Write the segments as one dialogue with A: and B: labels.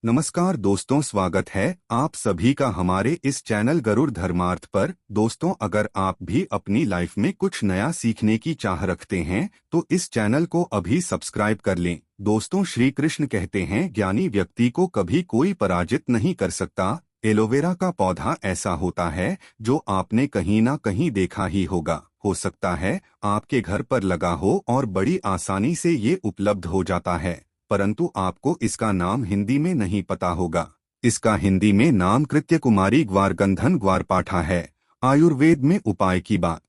A: नमस्कार दोस्तों, स्वागत है आप सभी का हमारे इस चैनल गरुड़ धर्मार्थ पर। दोस्तों, अगर आप भी अपनी लाइफ में कुछ नया सीखने की चाह रखते हैं तो इस चैनल को अभी सब्सक्राइब कर लें। दोस्तों, श्री कृष्ण कहते हैं, ज्ञानी व्यक्ति को कभी कोई पराजित नहीं कर सकता। एलोवेरा का पौधा ऐसा होता है जो आपने कहीं ना कहीं देखा ही होगा। हो सकता है आपके घर पर लगा हो और बड़ी आसानी से ये उपलब्ध हो जाता है, परंतु आपको इसका नाम हिंदी में नहीं पता होगा। इसका हिंदी में नाम कृत्यकुमारी ग्वारगंधन ग्वारपाठा है। आयुर्वेद में उपाय की बात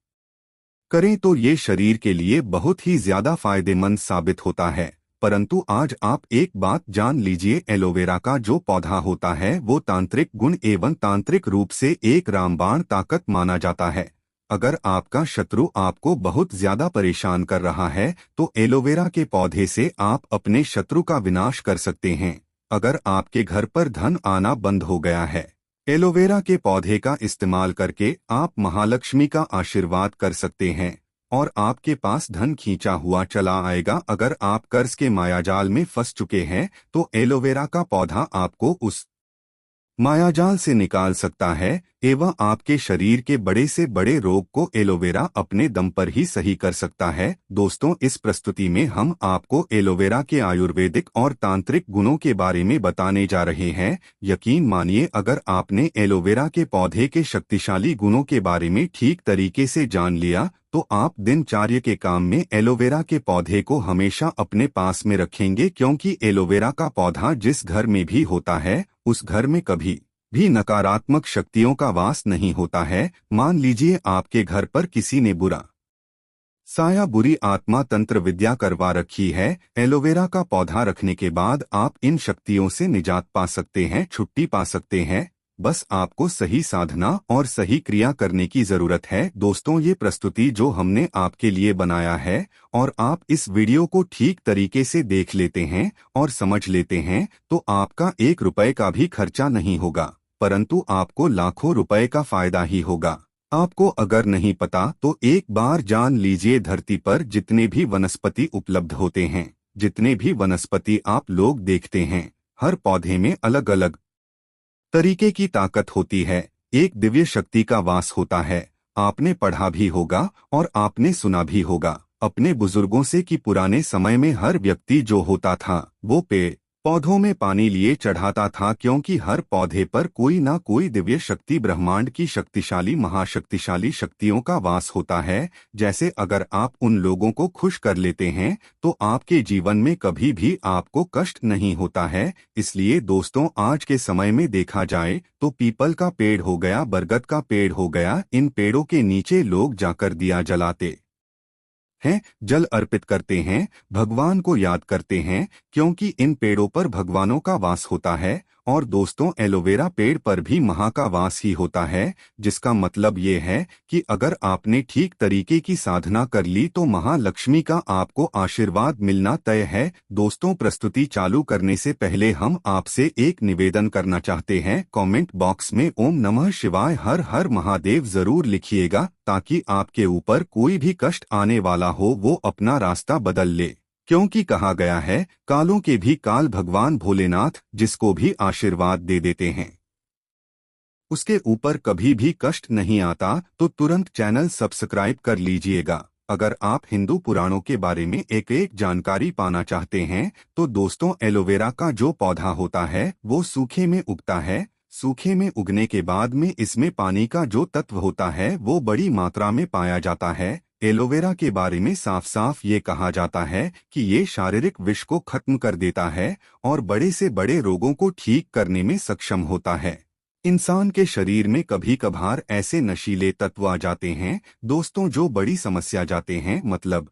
A: करें तो ये शरीर के लिए बहुत ही ज्यादा फायदेमंद साबित होता है। परंतु आज आप एक बात जान लीजिए, एलोवेरा का जो पौधा होता है वो तांत्रिक गुण एवं तांत्रिक रूप से एक रामबाण ताकत माना जाता है। अगर आपका शत्रु आपको बहुत ज्यादा परेशान कर रहा है तो एलोवेरा के पौधे से आप अपने शत्रु का विनाश कर सकते हैं। अगर आपके घर पर धन आना बंद हो गया है, एलोवेरा के पौधे का इस्तेमाल करके आप महालक्ष्मी का आशीर्वाद कर सकते हैं और आपके पास धन खींचा हुआ चला आएगा। अगर आप कर्ज के मायाजाल में फंस चुके हैं तो एलोवेरा का पौधा आपको उस मायाजाल से निकाल सकता है एवं आपके शरीर के बड़े से बड़े रोग को एलोवेरा अपने दम पर ही सही कर सकता है। दोस्तों, इस प्रस्तुति में हम आपको एलोवेरा के आयुर्वेदिक और तांत्रिक गुणों के बारे में बताने जा रहे हैं। यकीन मानिए, अगर आपने एलोवेरा के पौधे के शक्तिशाली गुणों के बारे में ठीक तरीके से जान लिया तो आप दिनचर्या के काम में एलोवेरा के पौधे को हमेशा अपने पास में रखेंगे, क्योंकि एलोवेरा का पौधा जिस घर में भी होता है उस घर में कभी भी नकारात्मक शक्तियों का वास नहीं होता है। मान लीजिए आपके घर पर किसी ने बुरा साया, बुरी आत्मा, तंत्र विद्या करवा रखी है। एलोवेरा का पौधा रखने के बाद आप इन शक्तियों से निजात पा सकते हैं, छुट्टी पा सकते हैं। बस आपको सही साधना और सही क्रिया करने की जरूरत है। दोस्तों, ये प्रस्तुति जो हमने आपके लिए बनाया है और आप इस वीडियो को ठीक तरीके से देख लेते हैं और समझ लेते हैं तो आपका 1 रुपए का भी खर्चा नहीं होगा, परंतु आपको लाखों रुपए का फायदा ही होगा। आपको अगर नहीं पता तो एक बार जान लीजिए, धरती पर जितने भी वनस्पति उपलब्ध होते हैं, जितने भी वनस्पति आप लोग देखते हैं, हर पौधे में अलग अलग तरीके की ताकत होती है। एक दिव्य शक्ति का वास होता है। आपने पढ़ा भी होगा और आपने सुना भी होगा अपने बुजुर्गों से कि पुराने समय में हर व्यक्ति जो होता था वो पेड़ पौधों में पानी लिए चढ़ाता था, क्योंकि हर पौधे पर कोई ना कोई दिव्य शक्ति, ब्रह्मांड की शक्तिशाली महाशक्तिशाली शक्तियों का वास होता है। जैसे अगर आप उन लोगों को खुश कर लेते हैं तो आपके जीवन में कभी भी आपको कष्ट नहीं होता है। इसलिए दोस्तों, आज के समय में देखा जाए तो पीपल का पेड़ हो गया, बरगद का पेड़ हो गया, इन पेड़ों के नीचे लोग जाकर दिया जलाते हैं, जल अर्पित करते हैं, भगवान को याद करते हैं, क्योंकि इन पेड़ों पर भगवानों का वास होता है। और दोस्तों, एलोवेरा पेड़ पर भी महा का वास ही होता है, जिसका मतलब ये है कि अगर आपने ठीक तरीके की साधना कर ली तो महालक्ष्मी का आपको आशीर्वाद मिलना तय है। दोस्तों, प्रस्तुति चालू करने से पहले हम आपसे एक निवेदन करना चाहते हैं। कमेंट बॉक्स में ओम नमः शिवाय, हर हर महादेव जरूर लिखिएगा, ताकि आपके ऊपर कोई भी कष्ट आने वाला हो वो अपना रास्ता बदल ले। क्योंकि कहा गया है, कालों के भी काल भगवान भोलेनाथ जिसको भी आशीर्वाद दे देते हैं उसके ऊपर कभी भी कष्ट नहीं आता। तो तुरंत चैनल सब्सक्राइब कर लीजिएगा। अगर आप हिंदू पुराणों के बारे में एक एक जानकारी पाना चाहते हैं तो दोस्तों, एलोवेरा का जो पौधा होता है वो सूखे में उगता है। सूखे में उगने के बाद में इसमें पानी का जो तत्व होता है वो बड़ी मात्रा में पाया जाता है। एलोवेरा के बारे में साफ साफ ये कहा जाता है कि ये शारीरिक विष को खत्म कर देता है और बड़े से बड़े रोगों को ठीक करने में सक्षम होता है। इंसान के शरीर में कभी कभार ऐसे नशीले तत्व आ जाते हैं दोस्तों जो बड़ी समस्या जाते हैं। मतलब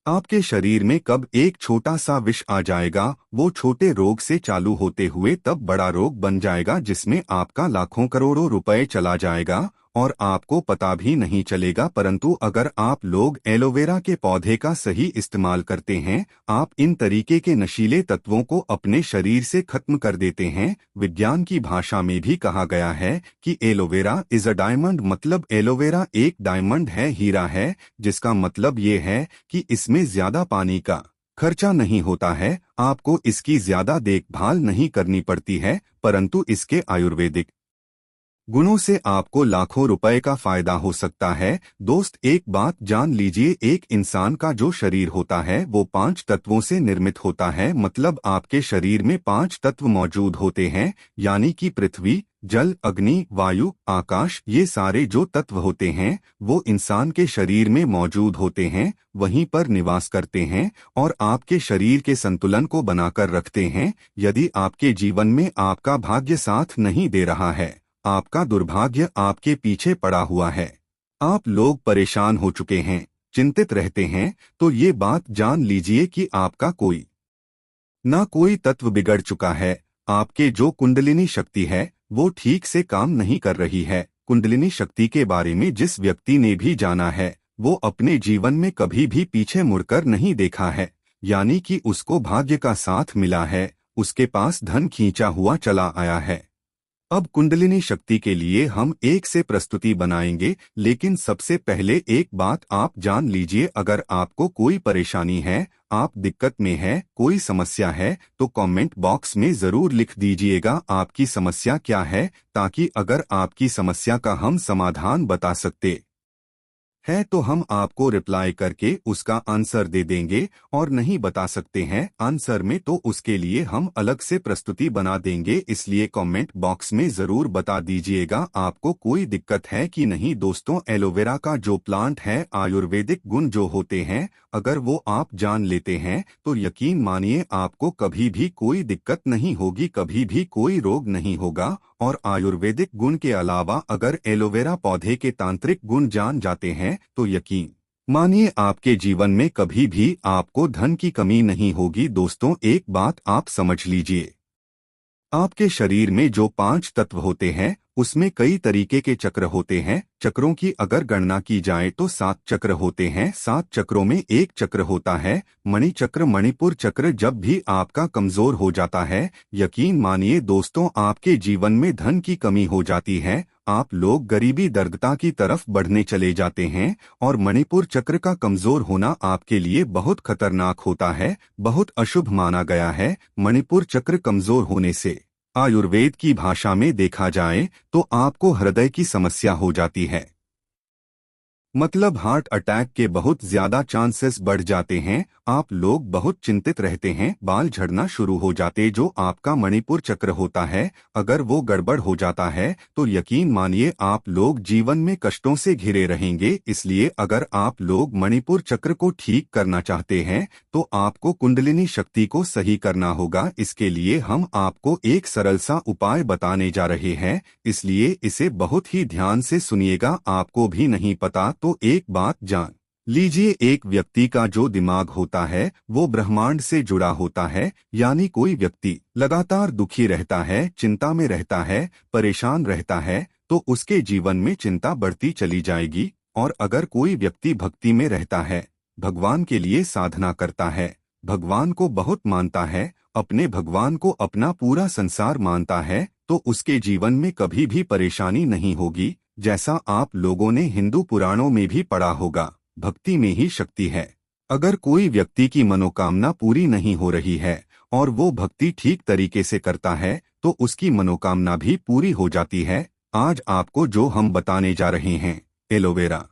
A: आपके शरीर में कब एक छोटा सा विष आ जाएगा, वो छोटे रोग से चालू होते हुए तब बड़ा रोग बन जाएगा, जिसमें आपका लाखों करोड़ों रुपए चला जाएगा और आपको पता भी नहीं चलेगा। परंतु अगर आप लोग एलोवेरा के पौधे का सही इस्तेमाल करते हैं, आप इन तरीके के नशीले तत्वों को अपने शरीर से खत्म कर देते हैं। विज्ञान की भाषा में भी कहा गया है कि एलोवेरा इज अ डायमंड, मतलब एलोवेरा एक डायमंड है, हीरा है, जिसका मतलब ये है कि इसमें ज्यादा पानी का खर्चा नहीं होता है, आपको इसकी ज्यादा देखभाल नहीं करनी पड़ती है, परंतु इसके आयुर्वेदिक गुणों से आपको लाखों रुपए का फायदा हो सकता है। दोस्त, एक बात जान लीजिए, एक इंसान का जो शरीर होता है वो 5 तत्वों से निर्मित होता है। मतलब आपके शरीर में 5 तत्व मौजूद होते हैं, यानी कि पृथ्वी, जल, अग्नि, वायु, आकाश। ये सारे जो तत्व होते हैं वो इंसान के शरीर में मौजूद होते हैं, वहीं पर निवास करते हैं और आपके शरीर के संतुलन को बनाकर रखते हैं। यदि आपके जीवन में आपका भाग्य साथ नहीं दे रहा है, आपका दुर्भाग्य आपके पीछे पड़ा हुआ है, आप लोग परेशान हो चुके हैं, चिंतित रहते हैं, तो ये बात जान लीजिए कि आपका कोई ना कोई तत्व बिगड़ चुका है। आपके जो कुंडलिनी शक्ति है वो ठीक से काम नहीं कर रही है। कुंडलिनी शक्ति के बारे में जिस व्यक्ति ने भी जाना है वो अपने जीवन में कभी भी पीछे मुड़कर नहीं देखा है, यानी कि उसको भाग्य का साथ मिला है, उसके पास धन खींचा हुआ चला आया है। अब कुंडलिनी शक्ति के लिए हम एक से प्रस्तुति बनाएंगे, लेकिन सबसे पहले एक बात आप जान लीजिए, अगर आपको कोई परेशानी है, आप दिक्कत में है, कोई समस्या है, तो कमेंट बॉक्स में जरूर लिख दीजिएगा आपकी समस्या क्या है, ताकि अगर आपकी समस्या का हम समाधान बता सकते है तो हम आपको रिप्लाई करके उसका आंसर दे देंगे, और नहीं बता सकते हैं आंसर में तो उसके लिए हम अलग से प्रस्तुति बना देंगे। इसलिए कमेंट बॉक्स में जरूर बता दीजिएगा आपको कोई दिक्कत है कि नहीं। दोस्तों, एलोवेरा का जो प्लांट है, आयुर्वेदिक गुण जो होते हैं, अगर वो आप जान लेते हैं तो यकीन मानिए आपको कभी भी कोई दिक्कत नहीं होगी, कभी भी कोई रोग नहीं होगा। और आयुर्वेदिक गुण के अलावा अगर एलोवेरा पौधे के तांत्रिक गुण जान जाते हैं तो यकीन मानिए आपके जीवन में कभी भी आपको धन की कमी नहीं होगी। दोस्तों, एक बात आप समझ लीजिए, आपके शरीर में जो 5 तत्व होते हैं उसमें कई तरीके के चक्र होते हैं। चक्रों की अगर गणना की जाए तो 7 चक्र होते हैं। 7 चक्रों में एक चक्र होता है मणि चक्र। मणिपुर चक्र जब भी आपका कमजोर हो जाता है, यकीन मानिए दोस्तों, आपके जीवन में धन की कमी हो जाती है, आप लोग गरीबी दरिद्रता की तरफ बढ़ने चले जाते हैं। और मणिपुर चक्र का कमजोर होना आपके लिए बहुत खतरनाक होता है, बहुत अशुभ माना गया है। मणिपुर चक्र कमजोर होने से आयुर्वेद की भाषा में देखा जाए तो आपको हृदय की समस्या हो जाती है, मतलब हार्ट अटैक के बहुत ज्यादा चांसेस बढ़ जाते हैं। आप लोग बहुत चिंतित रहते हैं, बाल झड़ना शुरू हो जाते। जो आपका मणिपुर चक्र होता है, अगर वो गड़बड़ हो जाता है तो यकीन मानिए आप लोग जीवन में कष्टों से घिरे रहेंगे। इसलिए अगर आप लोग मणिपुर चक्र को ठीक करना चाहते हैं तो आपको कुंडलिनी शक्ति को सही करना होगा। इसके लिए हम आपको एक सरल सा उपाय बताने जा रहे हैं, इसलिए इसे बहुत ही ध्यान से सुनिएगा। आपको भी नहीं पता तो एक बात जान लीजिए, एक व्यक्ति का जो दिमाग होता है वो ब्रह्मांड से जुड़ा होता है। यानी कोई व्यक्ति लगातार दुखी रहता है, चिंता में रहता है, परेशान रहता है, तो उसके जीवन में चिंता बढ़ती चली जाएगी। और अगर कोई व्यक्ति भक्ति में रहता है, भगवान के लिए साधना करता है, भगवान को बहुत मानता है, अपने भगवान को अपना पूरा संसार मानता है, तो उसके जीवन में कभी भी परेशानी नहीं होगी। जैसा आप लोगों ने हिंदू पुराणों में भी पढ़ा होगा, भक्ति में ही शक्ति है। अगर कोई व्यक्ति की मनोकामना पूरी नहीं हो रही है और वो भक्ति ठीक तरीके से करता है तो उसकी मनोकामना भी पूरी हो जाती है। आज आपको जो हम बताने जा रहे हैं, एलोवेरा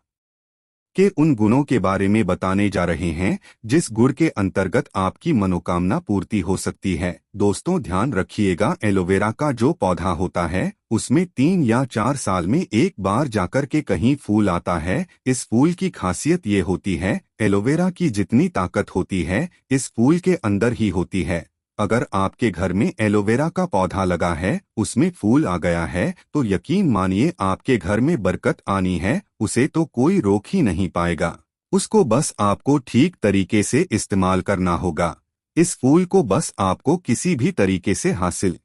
A: के उन गुणों के बारे में बताने जा रहे हैं जिस गुण के अंतर्गत आपकी मनोकामना पूर्ति हो सकती है। दोस्तों, ध्यान रखिएगा, एलोवेरा का जो पौधा होता है उसमें 3 या 4 साल में एक बार जाकर के कहीं फूल आता है। इस फूल की खासियत ये होती है, एलोवेरा की जितनी ताकत होती है इस फूल के अंदर ही होती है। अगर आपके घर में एलोवेरा का पौधा लगा है, उसमें फूल आ गया है, तो यकीन मानिए आपके घर में बरकत आनी है, उसे तो कोई रोक ही नहीं पाएगा। उसको बस आपको ठीक तरीके से इस्तेमाल करना होगा। इस फूल को बस आपको किसी भी तरीके से हासिल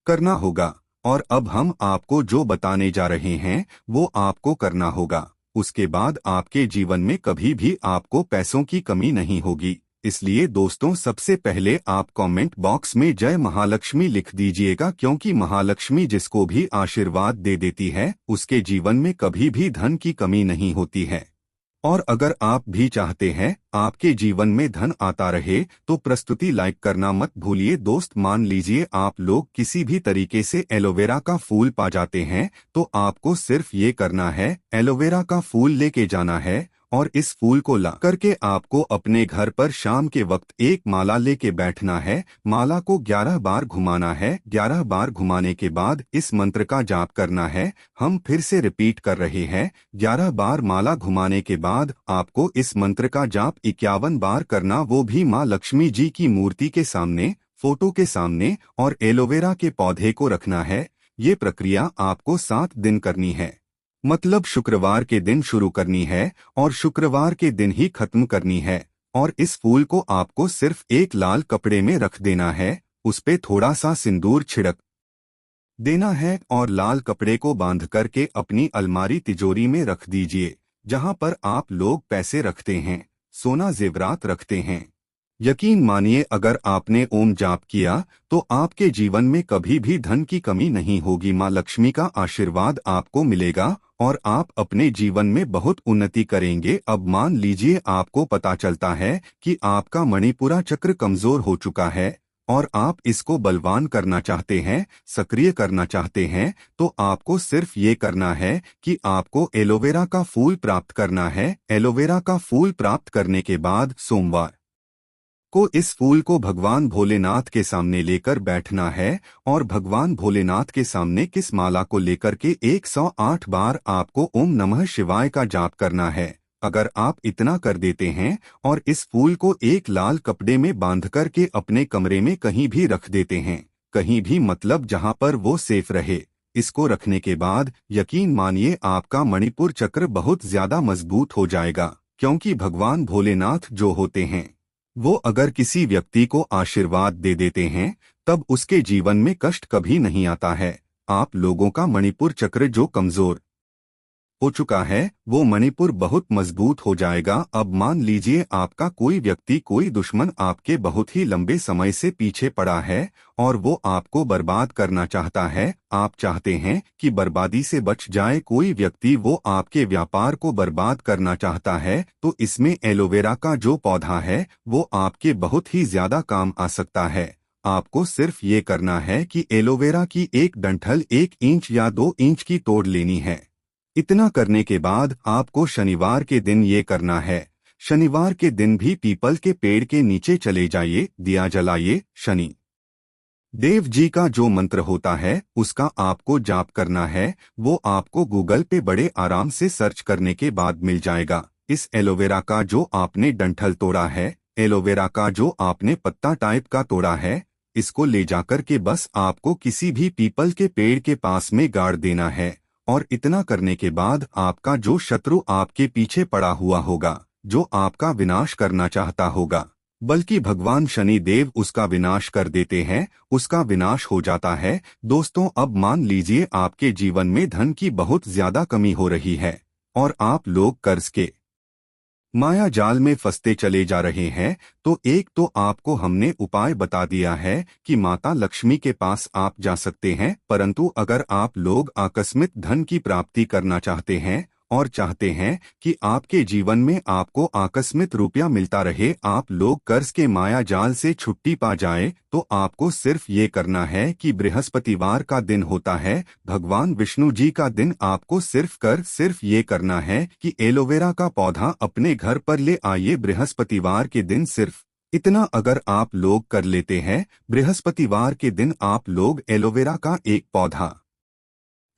A: करना होगा। और अब हम आपको जो बताने जा रहे हैं वो आपको करना होगा। उसके बाद आपके जीवन में कभी भी आपको पैसों की कमी नहीं होगी। इसलिए दोस्तों, सबसे पहले आप कमेंट बॉक्स में जय महालक्ष्मी लिख दीजिएगा, क्योंकि महालक्ष्मी जिसको भी आशीर्वाद दे देती है उसके जीवन में कभी भी धन की कमी नहीं होती है। और अगर आप भी चाहते हैं आपके जीवन में धन आता रहे तो प्रस्तुति लाइक करना मत भूलिए। दोस्त, मान लीजिए आप लोग किसी भी तरीके से एलोवेरा का फूल पा जाते हैं तो आपको सिर्फ ये करना है, एलोवेरा का फूल लेके जाना है और इस फूल को ला करके आपको अपने घर पर शाम के वक्त एक माला लेके बैठना है। माला को 11 बार घुमाना है। 11 बार घुमाने के बाद इस मंत्र का जाप करना है। हम फिर से रिपीट कर रहे हैं, 11 बार माला घुमाने के बाद आपको इस मंत्र का जाप 51 बार करना, वो भी माँ लक्ष्मी जी की मूर्ति के सामने, फोटो के सामने, और एलोवेरा के पौधे को रखना है। ये प्रक्रिया आपको 7 दिन करनी है, मतलब शुक्रवार के दिन शुरू करनी है और शुक्रवार के दिन ही खत्म करनी है। और इस फूल को आपको सिर्फ एक लाल कपड़े में रख देना है, उस पे थोड़ा सा सिंदूर छिड़क देना है और लाल कपड़े को बांध करके अपनी अलमारी तिजोरी में रख दीजिए, जहां पर आप लोग पैसे रखते हैं, सोना जेवरात रखते हैं। यकीन मानिए अगर आपने ओम जाप किया तो आपके जीवन में कभी भी धन की कमी नहीं होगी। माँ लक्ष्मी का आशीर्वाद आपको मिलेगा और आप अपने जीवन में बहुत उन्नति करेंगे। अब मान लीजिए आपको पता चलता है कि आपका मणिपुरा चक्र कमजोर हो चुका है और आप इसको बलवान करना चाहते हैं, सक्रिय करना चाहते हैं, तो आपको सिर्फ ये करना है कि आपको एलोवेरा का फूल प्राप्त करना है। एलोवेरा का फूल प्राप्त करने के बाद सोमवार को इस फूल को भगवान भोलेनाथ के सामने लेकर बैठना है और भगवान भोलेनाथ के सामने किस माला को लेकर के 108 बार आपको ओम नमः शिवाय का जाप करना है। अगर आप इतना कर देते हैं और इस फूल को एक लाल कपड़े में बांध कर के अपने कमरे में कहीं भी रख देते हैं, कहीं भी मतलब जहां पर वो सेफ रहे, इसको रखने के बाद यकीन मानिए आपका मणिपुर चक्र बहुत ज्यादा मजबूत हो जाएगा। क्योंकि भगवान भोलेनाथ जो होते हैं वो अगर किसी व्यक्ति को आशीर्वाद दे देते हैं तब उसके जीवन में कष्ट कभी नहीं आता है। आप लोगों का मणिपुर चक्र जो कमजोर हो चुका है वो मणिपुर बहुत मजबूत हो जाएगा। अब मान लीजिए आपका कोई व्यक्ति, कोई दुश्मन आपके बहुत ही लंबे समय से पीछे पड़ा है और वो आपको बर्बाद करना चाहता है। आप चाहते हैं कि बर्बादी से बच जाए कोई व्यक्ति, वो आपके व्यापार को बर्बाद करना चाहता है, तो इसमें एलोवेरा का जो पौधा है वो आपके बहुत ही ज्यादा काम आ सकता है। आपको सिर्फ ये करना है कि एलोवेरा की एक डंठल 1 इंच या 2 इंच की तोड़ लेनी है। इतना करने के बाद आपको शनिवार के दिन ये करना है। शनिवार के दिन भी पीपल के पेड़ के नीचे चले जाइए, दिया जलाइए। शनि देव जी का जो मंत्र होता है उसका आपको जाप करना है। वो आपको गूगल पे बड़े आराम से सर्च करने के बाद मिल जाएगा। इस एलोवेरा का जो आपने डंठल तोड़ा है, एलोवेरा का जो आपने पत्ता टाइप का तोड़ा है, इसको ले जाकर के बस आपको किसी भी पीपल के पेड़ के पास में गाड़ देना है। और इतना करने के बाद आपका जो शत्रु आपके पीछे पड़ा हुआ होगा, जो आपका विनाश करना चाहता होगा, बल्कि भगवान शनि देव उसका विनाश कर देते हैं, उसका विनाश हो जाता है। दोस्तों, अब मान लीजिए आपके जीवन में धन की बहुत ज्यादा कमी हो रही है और आप लोग कर्ज के माया जाल में फंसते चले जा रहे हैं, तो एक तो आपको हमने उपाय बता दिया है कि माता लक्ष्मी के पास आप जा सकते हैं। परंतु अगर आप लोग आकस्मिक धन की प्राप्ति करना चाहते हैं और चाहते हैं कि आपके जीवन में आपको आकस्मिक रुपया मिलता रहे, आप लोग कर्ज के माया जाल से छुट्टी पा जाए, तो आपको सिर्फ ये करना है कि बृहस्पतिवार का दिन होता है, भगवान विष्णु जी का दिन, आपको सिर्फ ये करना है कि एलोवेरा का पौधा अपने घर पर ले आइए बृहस्पतिवार के दिन। सिर्फ इतना अगर आप लोग कर लेते हैं, बृहस्पतिवार के दिन आप लोग एलोवेरा का एक पौधा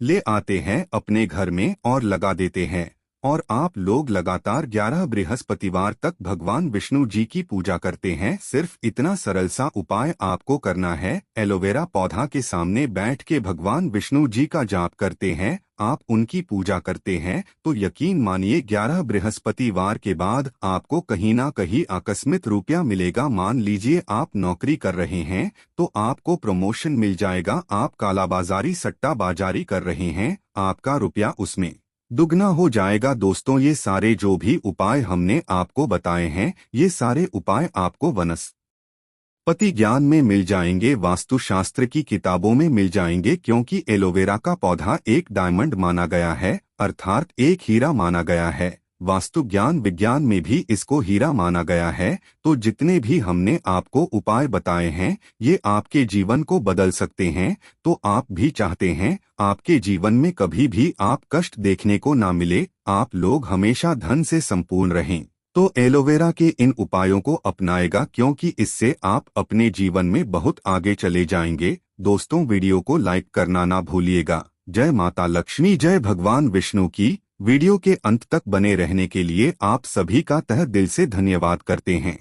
A: ले आते हैं अपने घर में और लगा देते हैं, और आप लोग लगातार 11 बृहस्पतिवार तक भगवान विष्णु जी की पूजा करते हैं। सिर्फ इतना सरल सा उपाय आपको करना है। एलोवेरा पौधा के सामने बैठ के भगवान विष्णु जी का जाप करते हैं, आप उनकी पूजा करते हैं, तो यकीन मानिए 11 बृहस्पतिवार के बाद आपको कहीं ना कहीं आकस्मिक रुपया मिलेगा। मान लीजिए आप नौकरी कर रहे हैं तो आपको प्रमोशन मिल जाएगा। आप कालाबाजारी सट्टा बाजारी कर रहे हैं, आपका रुपया उसमें दुगना हो जाएगा। दोस्तों, ये सारे जो भी उपाय हमने आपको बताए हैं, ये सारे उपाय आपको वनस्पति ज्ञान में मिल जाएंगे, वास्तुशास्त्र की किताबों में मिल जाएंगे, क्योंकि एलोवेरा का पौधा एक डायमंड माना गया है, अर्थात एक हीरा माना गया है। वास्तु ज्ञान विज्ञान में भी इसको हीरा माना गया है। तो जितने भी हमने आपको उपाय बताए हैं ये आपके जीवन को बदल सकते हैं। तो आप भी चाहते हैं आपके जीवन में कभी भी आप कष्ट देखने को ना मिले, आप लोग हमेशा धन से संपूर्ण रहें, तो एलोवेरा के इन उपायों को अपनाएगा, क्योंकि इससे आप अपने जीवन में बहुत आगे चले जाएंगे। दोस्तों, वीडियो को लाइक करना ना भूलिएगा। जय माता लक्ष्मी, जय भगवान विष्णु की। वीडियो के अंत तक बने रहने के लिए आप सभी का तहे दिल से धन्यवाद करते हैं।